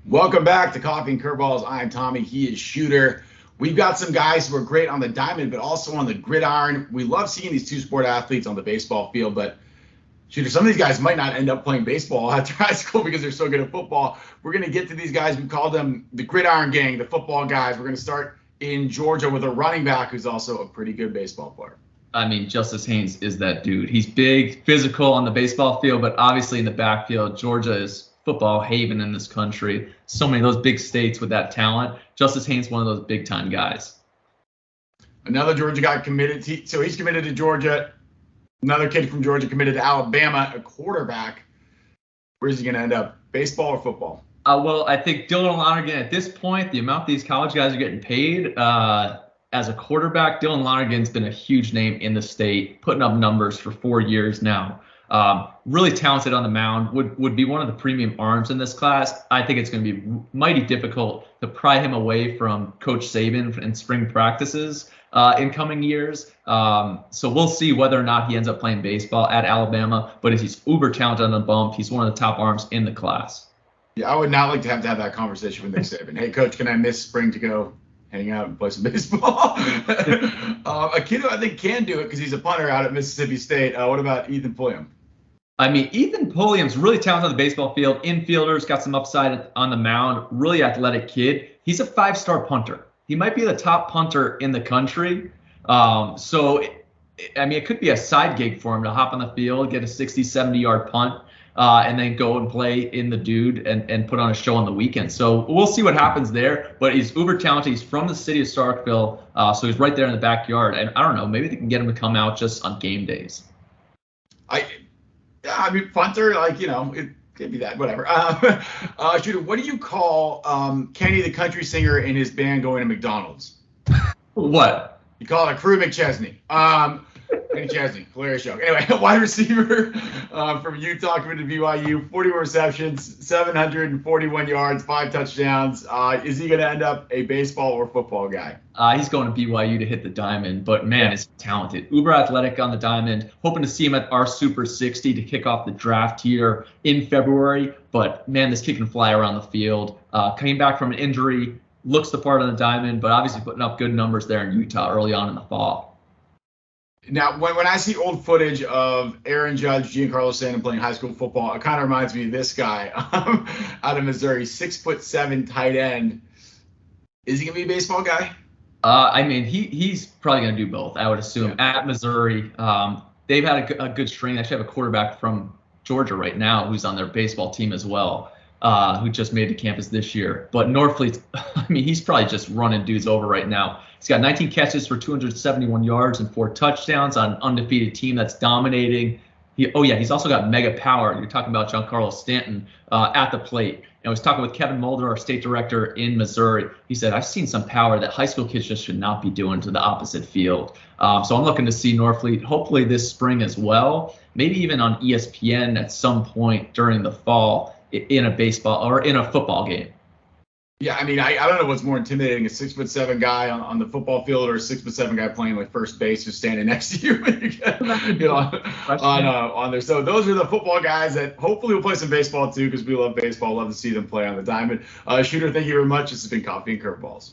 Welcome back to Coffee and Curveballs. I'm Tommy. He is Shooter. We've got some guys who are great on the diamond, but also on the gridiron. We love seeing these two-sport athletes on the baseball field, but Shooter, some of these guys might not end up playing baseball after high school because they're so good at football. We're going to get to these guys. We call them the gridiron gang, the football guys. We're going to start in Georgia with a running back who's also a pretty good baseball player. I mean, Justice Haynes is that dude. He's big, physical on the baseball field, but obviously in the backfield, Georgia is football haven in this country. So many of those big states with that talent. Justice Haynes, one of those big time guys. Another Georgia guy committed. So he's committed to Georgia. Another kid from Georgia committed to Alabama, a quarterback. Where's he going to end up? Baseball or football? Well, I think Dylan Lonergan at this point, the amount these college guys are getting paid as a quarterback, Dylan Lonergan's been a huge name in the state, putting up numbers for 4 years now. Really talented on the mound, would be one of the premium arms in this class. I think it's going to be mighty difficult to pry him away from Coach Saban in spring practices in coming years. So we'll see whether or not he ends up playing baseball at Alabama, but he's uber talented on the bump. He's one of the top arms in the class. Yeah, I would not like to have that conversation with Nick Saban. Hey, Coach, can I miss spring to go hang out and play some baseball? A kid who I think can do it because he's a punter out at Mississippi State. What about Ethan Pulliam? I mean, Ethan Pulliam's really talented on the baseball field. Infielders, got some upside on the mound. Really athletic kid. He's a 5-star punter. He might be the top punter in the country. It could be a side gig for him to hop on the field, get a 60, 70-yard punt, and then go and play in the dude and put on a show on the weekend. So we'll see what happens there. But he's uber talented. He's from the city of Starkville, so he's right there in the backyard. And I don't know, maybe they can get him to come out just on game days. Punter, it could be that, whatever. Shooter, what do you call Kenny the country singer and his band going to McDonald's? What? You call it a Crew McChesney. Kenny Chesney, hilarious joke. Anyway, wide receiver from Utah, committed to BYU, 41 receptions, 741 yards, 5 touchdowns. Is he going to end up a baseball or football guy? He's going to BYU to hit the diamond, but man, is talented. Uber athletic on the diamond. Hoping to see him at our Super 60 to kick off the draft here in February. But man, this kid can fly around the field. Came back from an injury, looks the part on the diamond, but obviously putting up good numbers there in Utah early on in the fall. Now, when I see old footage of Aaron Judge, Giancarlo Stanton playing high school football, it kind of reminds me of this guy out of Missouri, 6'7" tight end. Is he gonna be a baseball guy? He's probably gonna do both. I would assume at Missouri. They've had a good string. They actually have a quarterback from Georgia right now who's on their baseball team as well, who just made it to campus this year. But Norfleet, he's probably just running dudes over right now. He's got 19 catches for 271 yards and 4 touchdowns on an undefeated team that's dominating. He's also got mega power. You're talking about Giancarlo Stanton at the plate. And I was talking with Kevin Mulder, our state director in Missouri. He said, I've seen some power that high school kids just should not be doing to the opposite field. So I'm looking to see Norfleet hopefully this spring as well, maybe even on ESPN at some point during the fall in a baseball or in a football game. Yeah, I don't know what's more intimidating, a 6'7" guy on the football field or a 6'7" guy playing like first base who's standing next to you, on there. So those are the football guys that hopefully will play some baseball too because we love baseball, love to see them play on the diamond. Shooter, thank you very much. This has been Coffee and Curveballs.